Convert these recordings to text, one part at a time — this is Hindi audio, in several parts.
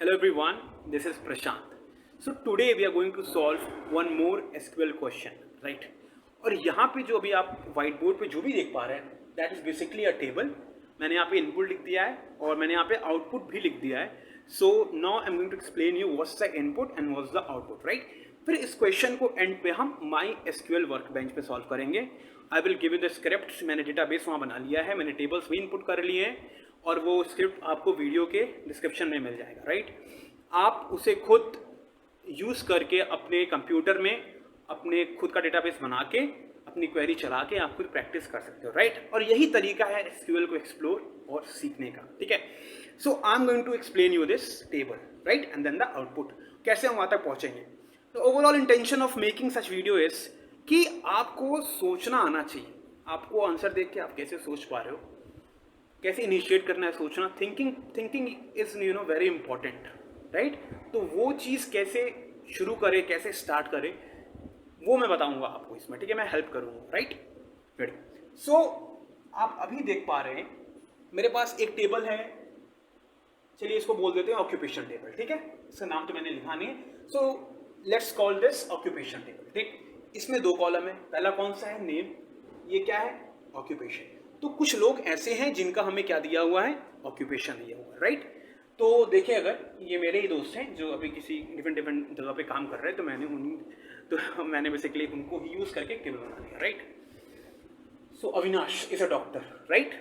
Hello everyone, this is Prashant. So today we are going to solve one more SQL question, right? और यहाँ पे जो अभी आप व्हाइट बोर्ड पे जो भी देख पा रहे हैं that is basically a table. मैंने यहाँ पे इनपुट लिख दिया है और मैंने यहाँ पे आउटपुट भी लिख दिया है. So now I am going to explain you what's the input and what's the output, right? फिर इस क्वेश्चन को एंड पे हम माई एसक्यूएल वर्क बेंच पे सॉल्व करेंगे. I will give you the script. मैंने डेटाबेस वहाँ बना लिया है, मैंने टेबल्स भी इनपुट कर लिए हैं और वो स्क्रिप्ट आपको वीडियो के डिस्क्रिप्शन में मिल जाएगा, राइट? आप उसे खुद यूज़ करके अपने कंप्यूटर में अपने खुद का डेटाबेस बना के अपनी क्वेरी चला के आप खुद प्रैक्टिस कर सकते हो, राइट? और यही तरीका है एसक्यूएल को एक्सप्लोर और सीखने का, ठीक है? So I am going to explain you this table, right, and then the output. कैसे हम वहाँ तक पहुँचेंगे? तो overall intention of making such video is कि आपको सोचना आना चाहिए. आपको आंसर देख के आप कैसे सोच पा रहे हो, कैसे इनिशिएट करना है सोचना. Thinking is very important, right? तो वो चीज़ कैसे शुरू करे, कैसे स्टार्ट करे, वो मैं बताऊंगा आपको इसमें, ठीक है? मैं हेल्प करूंगा, राइट? गुड. सो आप अभी देख पा रहे हैं मेरे पास एक टेबल है. चलिए इसको बोल देते हैं ऑक्यूपेशन टेबल, ठीक है? इसका नाम तो मैंने लिखा नहीं है. So let's call this occupation table, ठीक? इसमें दो कॉलम है. पहला कौन सा है? नेम. ये क्या है? ऑक्यूपेशन. तो कुछ लोग ऐसे हैं जिनका हमें क्या दिया हुआ है? ऑक्यूपेशन दिया हुआ है, राइट? तो देखिए, अगर ये मेरे ही दोस्त हैं जो अभी किसी डिफरेंट जगह पे काम कर रहे हैं, तो मैंने बेसिकली उनको ही यूज़ करके टेबल बना दिया, right? So Avinash is a doctor, right?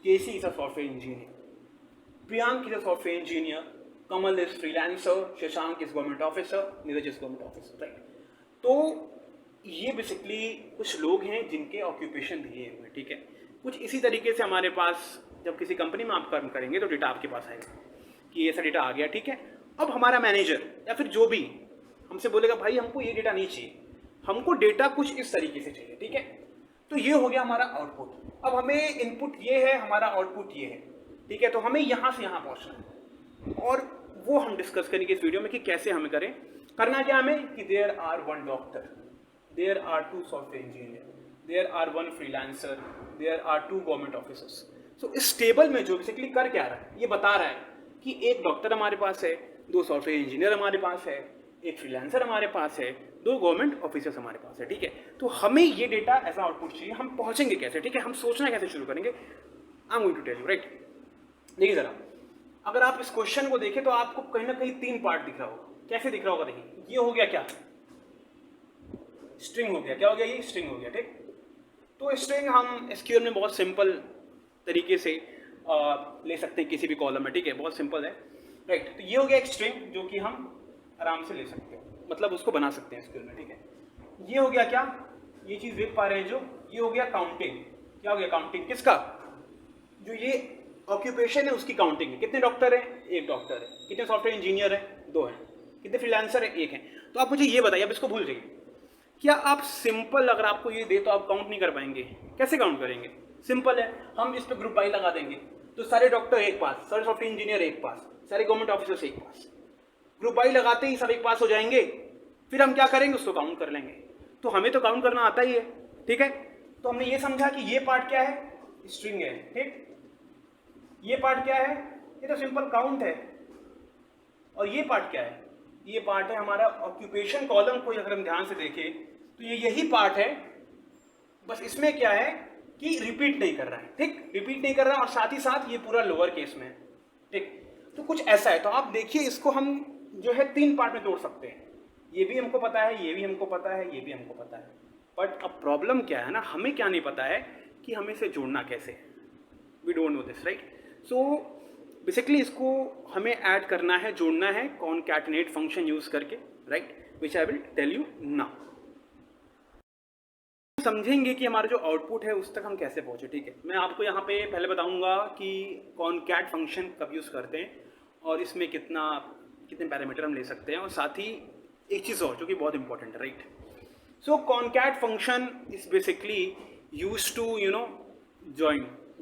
KC is a software engineer, Priyank is a software engineer, Kamal is freelancer, Shashank is government officer, Neeraj is government officer, right? तो ये बेसिकली कुछ लोग हैं जिनके ऑक्यूपेशन दिए हुए, ठीक है? कुछ इसी तरीके से हमारे पास जब किसी कंपनी में आप काम करेंगे तो डेटा आपके पास आएगा कि ऐसा डेटा आ गया, ठीक है? अब हमारा मैनेजर या फिर जो भी हमसे बोलेगा भाई हमको ये डेटा नहीं चाहिए, हमको डेटा कुछ इस तरीके से चाहिए, ठीक है? तो ये हो गया हमारा आउटपुट. अब हमें इनपुट ये है, हमारा आउटपुट ये है, ठीक है? तो हमें यहाँ से यहाँ पहुँचना है और वो हम डिस्कस करेंगे इस वीडियो में कि कैसे हमें करें. करना क्या हमें कि there are one doctor, there are two software engineer, there are one freelancer, there are two government officers. So इस टेबल में जो बेसिकली कर क्या रहा है, ये बता रहा है कि एक डॉक्टर हमारे पास है, दो सॉफ्टवेयर इंजीनियर हमारे पास है, एक फ्रीलांसर हमारे पास है, दो गवर्नमेंट ऑफिसर्स हमारे पास है, ठीक है? तो हमें ये डेटा एज आउटपुट चाहिए. हम पहुंचेंगे कैसे, ठीक है? हम सोचना कैसे शुरू करेंगे? I am going to tell you, right? देखिए जरा, अगर आप इस क्वेश्चन को देखें तो आपको कहीं ना कहीं तीन पार्ट दिख रहा होगा. कैसे दिख रहा होगा? देखिए, ये हो गया क्या? स्ट्रिंग हो गया. क्या हो गया? ये स्ट्रिंग हो गया, ठीक? तो स्ट्रिंग हम एसक्यूएल में बहुत सिंपल तरीके से ले सकते हैं किसी भी कॉलम में, ठीक है? बहुत सिंपल है, राइट? तो ये हो गया एक स्ट्रिंग जो कि हम आराम से ले सकते हैं, मतलब उसको बना सकते हैं एसक्यूएल में, ठीक है? ये हो गया क्या? ये चीज़ देख पा रहे हैं जो, ये हो गया काउंटिंग. क्या हो गया? काउंटिंग. किसका? जो ये ऑक्यूपेशन है उसकी काउंटिंग है. कितने डॉक्टर हैं? एक डॉक्टर है. कितने सॉफ्टवेयर इंजीनियर हैं? दो हैं. कितने फ्रीलांसर हैं? एक हैं. तो आप मुझे ये बताइए, अब इसको भूल जाइए. क्या आप सिंपल अगर आपको ये दे तो आप काउंट नहीं कर पाएंगे? कैसे काउंट करेंगे? सिंपल है, हम इस पे ग्रुप बाई लगा देंगे. तो सारे डॉक्टर एक पास, सारे सॉफ्टवेयर इंजीनियर एक पास, सारे गवर्नमेंट ऑफिसर्स एक पास. ग्रुप बाई लगाते ही सब एक पास हो जाएंगे. फिर हम क्या करेंगे? उसको काउंट कर लेंगे. तो हमें तो काउंट करना आता ही है, ठीक है? तो हमने ये समझा कि ये पार्ट क्या है? स्ट्रिंग है, ठीक? ये पार्ट क्या है? ये तो सिंपल काउंट है. और ये पार्ट क्या है? ये पार्ट है हमारा ऑक्यूपेशन कॉलम को. अगर हम ध्यान से देखें तो ये यही पार्ट है, बस इसमें क्या है कि रिपीट नहीं कर रहा है, ठीक? रिपीट नहीं कर रहा है और साथ ही साथ ये पूरा लोअर केस में है, ठीक? तो कुछ ऐसा है. तो आप देखिए, इसको हम जो है तीन पार्ट में तोड़ सकते हैं. ये भी हमको पता है, ये भी हमको पता है, ये भी हमको पता है. बट अब प्रॉब्लम क्या है ना, हमें क्या नहीं पता है कि हमें इसे जोड़ना कैसे है. We don't know this, right? So basically इसको हमें ऐड करना है, जोड़ना है कॉनकैटिनेट फंक्शन यूज करके, right? Which I will tell you now. समझेंगे कि हमारा जो आउटपुट है उस तक हम कैसे पहुंचे, ठीक है? मैं आपको यहाँ पे पहले बताऊंगा कि कॉनकैट फंक्शन कब यूज़ करते हैं और इसमें कितने पैरामीटर हम ले सकते हैं, और साथ ही एक चीज़ और जो कि बहुत इंपॉर्टेंट है, right? So concat function is basically use to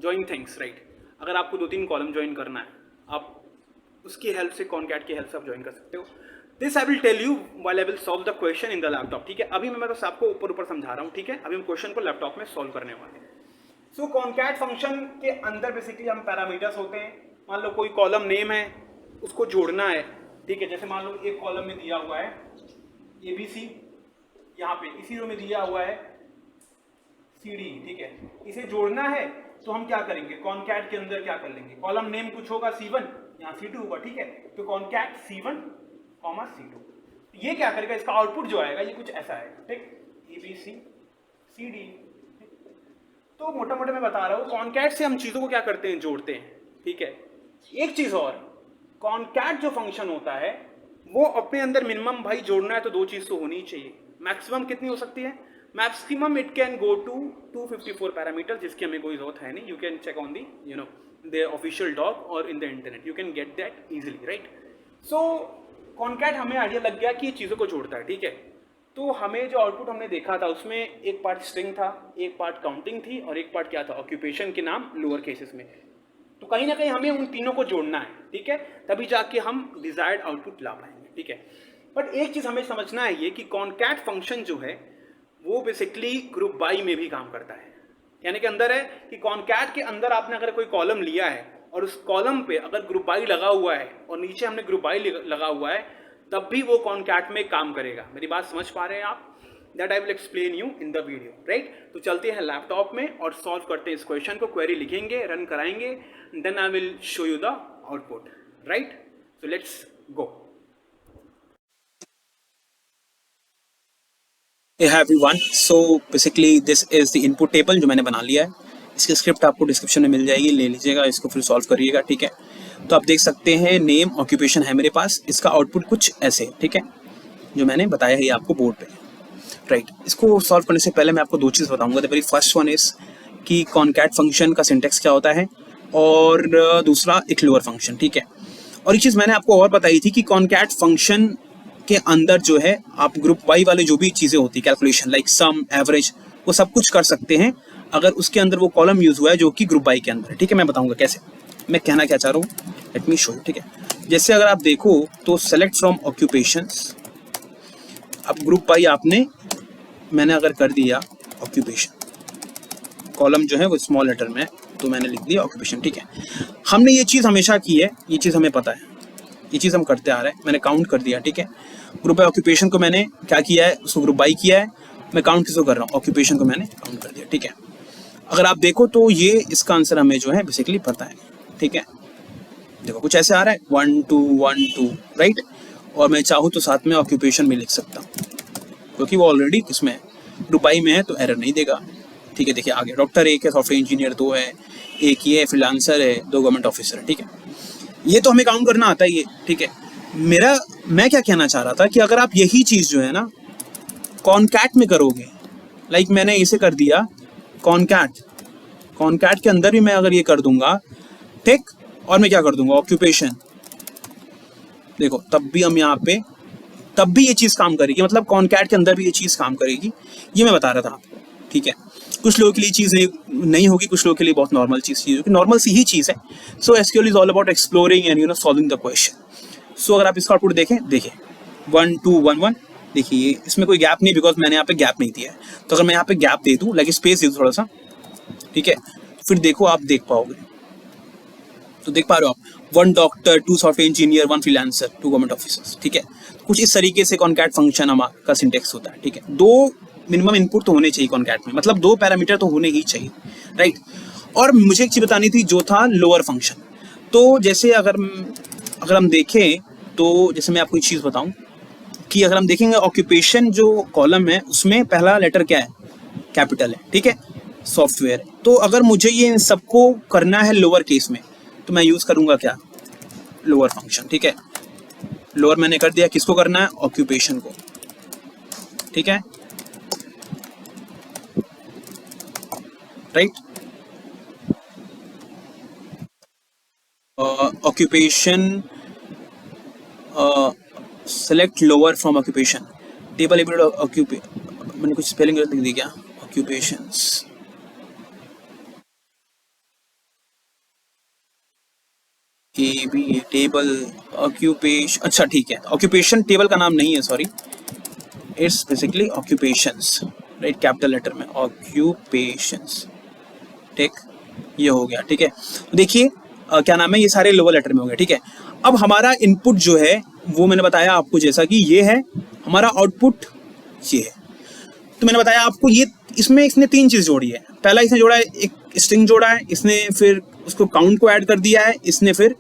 join things, right? अगर आपको दो तीन कॉलम ज्वाइन करना है, आप उसकी हेल्प से, कॉनकैट की हेल्प से आप ज्वाइन कर सकते हो. This I will tell you while I will solve the question in the laptop, ठीक है? अभी मैं बस आपको ऊपर समझा रहा हूँ, ठीक है? अभी हम क्वेश्चन को लैपटॉप में सॉल्व करने वाले हैं. सो कॉनकैट फंक्शन के अंदर बेसिकली हम पैरामीटर्स होते हैं. मान लो कोई कॉलम नेम है, उसको जोड़ना है, ठीक है। जैसे मान लो एक कॉलम में दिया हुआ है ABC, यहाँ पे इसी रो में दिया हुआ है CD, ठीक है। इसे जोड़ना है तो हम क्या करेंगे, कॉनकैट के अंदर क्या कर लेंगे, कॉलम नेम कुछ होगा C1, यहाँ C2 होगा, ठीक है। तो कॉनकैट C1, C2, ये क्या करेगा, इसका आउटपुट जो आएगा ये कुछ ऐसा है, ठीक, ABC CD। तो मोटा मोटा मैं बता रहा हूँ कॉनकैट से हम चीज़ों को क्या करते हैं, जोड़ते हैं, ठीक है। एक चीज़ और, कॉनकैट जो फंक्शन होता है वो अपने अंदर मिनिमम भाई जोड़ना है तो दो चीज़ तो होनी ही चाहिए। मैक्सिमम कितनी हो सकती है, maximum it can go to 254 parameter, जिसकी हमें कोई जरूरत है नहीं। You can check on the the official doc और in the internet, you can get that easily, right. So concat हमें आइडिया लग गया कि ये चीज़ों को जोड़ता है, ठीक है। तो हमें जो आउटपुट हमने देखा था उसमें एक पार्ट स्ट्रिंग था, एक पार्ट काउंटिंग थी और एक पार्ट क्या था, ऑक्यूपेशन के नाम लोअर केसेस में। तो कहीं ना कहीं हमें उन तीनों को जोड़ना है, ठीक है, तभी जाके हम डिजायर्ड आउटपुट ला पाएंगे, ठीक है। बट एक चीज़ हमें समझना है ये कि कॉनकैट फंक्शन जो है वो बेसिकली ग्रुप बाई में भी काम करता है। यानी कि अंदर है कि कॉनकैट के अंदर आपने अगर कोई कॉलम लिया है और उस कॉलम पे अगर ग्रुप बाई लगा हुआ है और नीचे हमने ग्रुप बाई लगा हुआ है, तब भी वो कॉनकैट में काम करेगा। मेरी बात समझ पा रहे हैं आप? That I will explain you in the video, right. तो चलते हैं लैपटॉप में और सॉल्व करते हैं इस क्वेश्चन को, क्वेरी लिखेंगे, रन कराएंगे, then I will show you the output, right. So let's go. Hey everyone, so basically this is the input table जो मैंने बना लिया है। इसकी स्क्रिप्ट आपको डिस्क्रिप्शन में मिल जाएगी, ले लीजिएगा, इसको फिर सॉल्व करिएगा, ठीक है। तो आप देख सकते हैं नेम ऑक्यूपेशन है मेरे पास, इसका आउटपुट कुछ ऐसे, ठीक है, जो मैंने बताया है ये आपको बोर्ड पे, राइट। इसको सॉल्व करने से पहले मैं आपको दो चीज़ बताऊंगा। The very first one is कि कॉनकैट फंक्शन का सिंटेक्स क्या होता है और दूसरा एक लोअर फंक्शन, ठीक है। और एक चीज़ मैंने आपको और बताई थी कि कॉनकैट फंक्शन के अंदर जो है आप ग्रुप वाई वाले जो भी चीज़ें होती है, कैलकुलेशन लाइक सम, एवरेज, वो सब कुछ कर सकते हैं अगर उसके अंदर वो कॉलम यूज हुआ है जो कि ग्रुप वाई के अंदर है, ठीक है। मैं बताऊंगा कैसे, मैं कहना क्या चाह रहा हूँ, लेट मी शो यू, ठीक है। जैसे अगर आप देखो तो सेलेक्ट फ्रॉम ऑक्यूपेशंस, अब ग्रुप वाई आपने मैंने अगर कर दिया ऑक्यूपेशन, कॉलम जो है वो स्मॉल लेटर में, तो मैंने लिख दिया ऑक्यूपेशन, ठीक है। हमने ये चीज़ हमेशा की है, ये चीज़ हमें पता है, ये चीज़ हम करते आ रहे हैं। मैंने काउंट कर दिया, ठीक है। ग्रुप बाई ऑक्यूपेशन को मैंने क्या किया है, उसको ग्रुप बाई किया है। मैं काउंट किसको कर रहा हूँ, ऑक्यूपेशन को मैंने काउंट कर दिया, ठीक है। अगर आप देखो तो ये इसका आंसर हमें जो है बेसिकली पता है, ठीक है। देखो कुछ ऐसे आ रहा है 1 2 1 2, राइट। और मैं चाहूँ तो साथ में ऑक्यूपेशन भी लिख सकता हूँ क्योंकि वो ऑलरेडी किसमें है, ग्रुप बाई में है, तो एरर नहीं देगा, ठीक है। देखिए आगे डॉक्टर 1 है, सॉफ्टवेयर इंजीनियर 2 है, एक ये फ्रीलांसर है, 2 गवर्नमेंट ऑफिसर है, ठीक है। ये तो हमें काउंट करना आता है ये, ठीक है। मैं क्या कहना चाह रहा था कि अगर आप यही चीज़ जो है ना कॉनकैट में करोगे, लाइक मैंने इसे कर दिया कॉनकैट के अंदर भी मैं अगर ये कर दूंगा, ठीक, और मैं क्या कर दूंगा ऑक्यूपेशन, देखो तब भी हम यहाँ पे, तब भी ये चीज़ काम करेगी, मतलब कॉनकैट के अंदर भी ये चीज़ काम करेगी, ये मैं बता रहा था आपको, ठीक है। कुछ लोगों के लिए चीज़ नहीं होगी, कुछ लोगों के लिए बहुत नॉर्मल चीज़ होगी, नॉर्मल सी ही चीज़ है। So SQL is all about exploring and solving the question. So अगर आप इसका आउटपुट देखें, देखिए 1 2 1 1, देखिए इसमें कोई गैप नहीं, बिकॉज मैंने यहाँ पे गैप नहीं दिया है। तो अगर मैं यहाँ पे गैप दे दूँ, लाइक स्पेस दे दूँ थोड़ा सा, ठीक है, फिर देखो आप देख पाओगे, तो देख पा रहे हो आप 1 doctor, 2 software engineer, 1 freelancer, 2 government officers, ठीक है। कुछ इस तरीके से कॉनकैट फंक्शन हमारा सिंटेक्स होता है, ठीक है। 2 मिनिमम इनपुट तो होने चाहिए कॉनकैट में, मतलब 2 पैरामीटर तो होने ही चाहिए, राइट। और मुझे एक चीज़ बतानी थी जो था लोअर फंक्शन। तो जैसे अगर हम देखें तो जैसे मैं आपको एक चीज़ बताऊं कि अगर हम देखेंगे ऑक्यूपेशन जो कॉलम है उसमें पहला लेटर क्या है, कैपिटल है, ठीक है, सॉफ्टवेयर। तो अगर मुझे ये इन सबको करना है लोअर केस में, तो मैं यूज़ करूँगा क्या, लोअर फंक्शन, ठीक है। लोअर मैंने कर दिया, किसको करना है, ऑक्यूपेशन को, ठीक है, right. Occupation, select lower from occupation, table ability ऑक्यूपे, मैंने कुछ स्पेलिंग गलत लिख दी क्या, occupations, A B table occupation, अच्छा ठीक है, ऑक्यूपेशन टेबल का नाम नहीं है, sorry, it's basically occupations, right, capital letter में ऑक्यूपेशंस, ठीक, ये हो गया, ठीक है। देखिए क्या नाम है, ये सारे लोअर लेटर में हो गया, ठीक है। अब हमारा इनपुट जो है वो मैंने बताया आपको जैसा कि ये है, हमारा आउटपुट ये है। तो मैंने बताया आपको ये इसमें इसने 3 चीज़ जोड़ी है। पहला इसने जोड़ा है, एक स्ट्रिंग जोड़ा है, इसने फिर उसको काउंट को ऐड कर दिया है, इसने फिर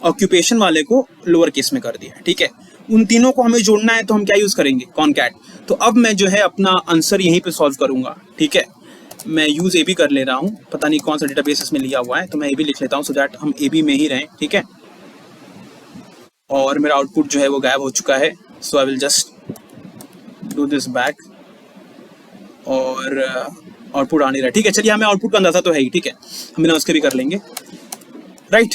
ऑक्यूपेशन वाले को लोअर केस में कर दिया है, ठीक है। उन तीनों को हमें जोड़ना है तो हम क्या यूज़ करेंगे, कॉनकैट। तो अब मैं जो है अपना आंसर यहीं पे सॉल्व करूँगा, ठीक है। मैं यूज़ ए बी कर ले रहा हूँ, पता नहीं कौन सा डेटाबेस इसमें लिया हुआ है, तो मैं ए बी लिख लेता हूँ सो दैट हम ए बी में ही रहें, ठीक है। और मेरा आउटपुट जो है वो गायब हो चुका है, so I will just do this back और आउटपुट आ नहीं रहा, ठीक है। चलिए हमें आउटपुट का अंदाजा तो है ही, ठीक है, हम बिना उसके भी कर लेंगे, राइट।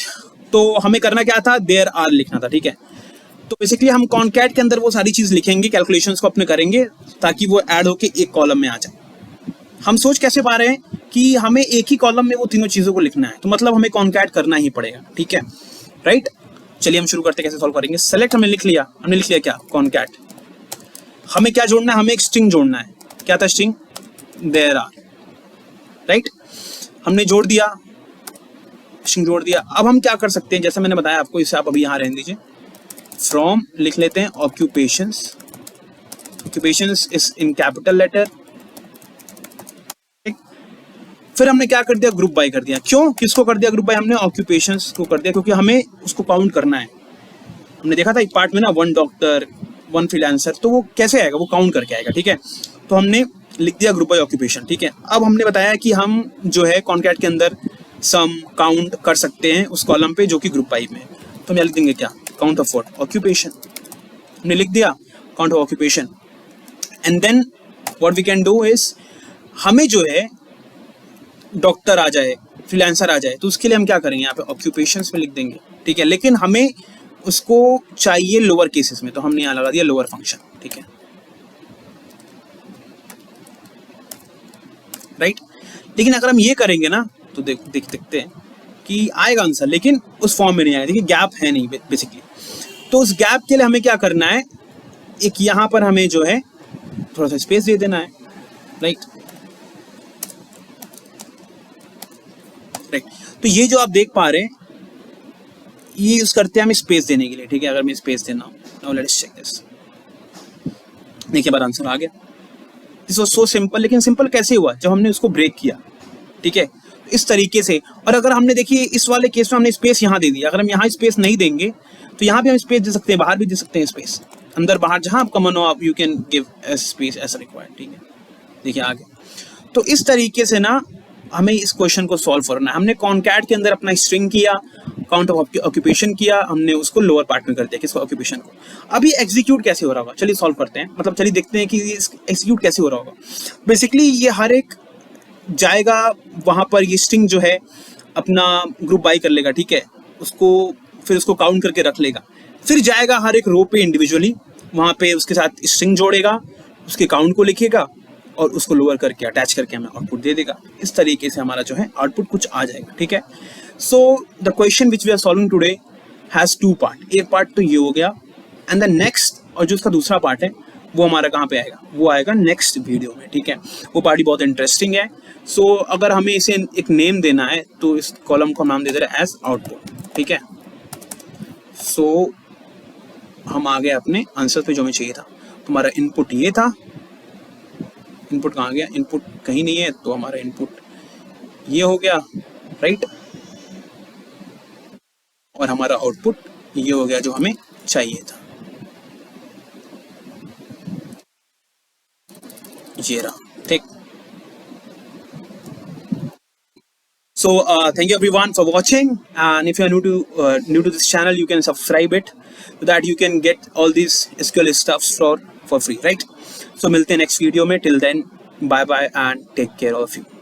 तो हमें करना क्या था, देयर आर लिखना था, ठीक है। तो बेसिकली हम कॉनकैट के अंदर वो सारी चीज़ लिखेंगे, कैलकुलेशंस को अपने करेंगे ताकि वो ऐड होके एक कॉलम में आ जाए। हम सोच कैसे पा रहे हैं कि हमें एक ही कॉलम में वो तीनों चीज़ों को लिखना है, तो मतलब हमें कॉनकैट करना ही पड़ेगा, ठीक है, राइट। चलिए हम शुरू करते हैं कैसे सॉल्व करेंगे। सेलेक्ट हमने लिख लिया क्या, कॉनकैट। हमें क्या जोड़ना है, हमें एक स्ट्रिंग जोड़ना है। क्या था स्ट्रिंग, देयर आर, राइट। हमने जोड़ दिया, स्ट्रिंग जोड़ दिया। अब हम क्या कर सकते हैं, जैसा मैंने बताया आपको, इसे आप अभी यहाँ रहने दीजिए। फ्रॉम लिख लेते हैं occupations, occupations is in capital letter. फिर हमने क्या कर दिया, ग्रुप बाय कर दिया। क्यों, किसको कर दिया ग्रुप बाय, हमने ऑक्यूपेशंस को कर दिया, क्योंकि हमें उसको काउंट करना है। हमने देखा था एक पार्ट में ना, 1 डॉक्टर 1 फ्रीलांसर, तो वो कैसे आएगा, वो काउंट करके आएगा, ठीक है। तो हमने लिख दिया ग्रुप बाय ऑक्यूपेशन, ठीक है। अब हमने बताया कि हम जो है कॉनकैट के अंदर सम काउंट कर सकते हैं उस कॉलम पे जो कि ग्रुप बाय में है। तो हम लिख देंगे क्या, काउंट ऑफ व्हाट, ऑक्यूपेशन। हमने लिख दिया count of occupation, and then what we can do is, हमें जो है डॉक्टर आ जाए, फ्रीलांसर आ जाए, तो उसके लिए हम क्या करेंगे, यहाँ पे ऑक्यूपेशंस में लिख देंगे, ठीक है। लेकिन हमें उसको चाहिए लोअर केसेस में, तो हमने यहाँ लगा दिया लोअर फंक्शन, ठीक है, राइट। लेकिन अगर हम ये करेंगे ना तो देखते हैं कि आएगा आंसर, लेकिन उस फॉर्म में नहीं आएगा। देखिए गैप है नहीं बेसिकली, तो उस गैप के लिए हमें क्या करना है, एक यहाँ पर हमें जो है थोड़ा सा स्पेस दे देना है, राइट। तो ये जो आप देख पा रहे हैं, ये यूज करते हैं हम स्पेस देने के लिए, ठीक है। अगर मैं स्पेस देना हूँ, नाउ लेट्स चेक दिस, देखिए हमारा आंसर आ गया। दिस वाज सो सिंपल, लेकिन सिंपल कैसे हुआ, जब हमने उसको ब्रेक किया, ठीक है, इस तरीके से। और अगर हमने देखिए इस वाले केस में हमने स्पेस यहाँ दे दिया, अगर हम यहाँ स्पेस नहीं देंगे तो यहाँ भी हम स्पेस दे सकते हैं, बाहर भी दे सकते हैं स्पेस, अंदर बाहर जहाँ आपका मन हो आप you can give space as required, ठीक है। देखिए आगे, तो इस तरीके से ना हमें इस क्वेश्चन को सॉल्व करना है। हमने कॉनकैट के अंदर अपना स्ट्रिंग किया, काउंट ऑफ ऑक्यूपेशन किया, हमने उसको लोअर पार्ट में कर दिया, किसको, ऑक्यूपेशन को। अभी एग्जीक्यूट कैसे हो रहा होगा, चलिए सॉल्व करते हैं, मतलब चलिए देखते हैं कि एग्जीक्यूट कैसे हो रहा होगा। बेसिकली ये हर एक जाएगा वहाँ पर, ये स्ट्रिंग जो है अपना ग्रुप बाय कर लेगा, ठीक है, उसको फिर उसको काउंट करके रख लेगा, फिर जाएगा हर एक रो पे इंडिविजुअली, वहाँ पे उसके साथ स्ट्रिंग जोड़ेगा, उसके काउंट को लिखेगा और उसको लोअर करके अटैच करके हमें आउटपुट दे देगा। इस तरीके से हमारा जो है आउटपुट कुछ आ जाएगा, ठीक है। So the question which we are solving today has 2 part. एक पार्ट तो ये हो गया, एंड द नेक्स्ट, और जो उसका दूसरा पार्ट है वो हमारा कहाँ पे आएगा, वो आएगा नेक्स्ट वीडियो में, ठीक है। वो पार्ट ही बहुत इंटरेस्टिंग है। सो अगर हमें इसे एक नेम देना है तो इस कॉलम को हम नाम दे दे रहे हैं एज आउटपुट, ठीक है। सो हम आ गए अपने आंसर पे जो हमें चाहिए था। तो हमारा इनपुट ये था, इनपुट कहाँ गया, इनपुट कहीं नहीं है, तो हमारा इनपुट ये हो गया, राइट। और हमारा आउटपुट ये हो गया जो हमें चाहिए था, ये रहा, ठीक। So thank you everyone for watching, and if you are new to this channel, you can subscribe it so that you can get all these SQL stuffs for free, right? So मिलते हैं next video में, till then bye bye and take care all of you.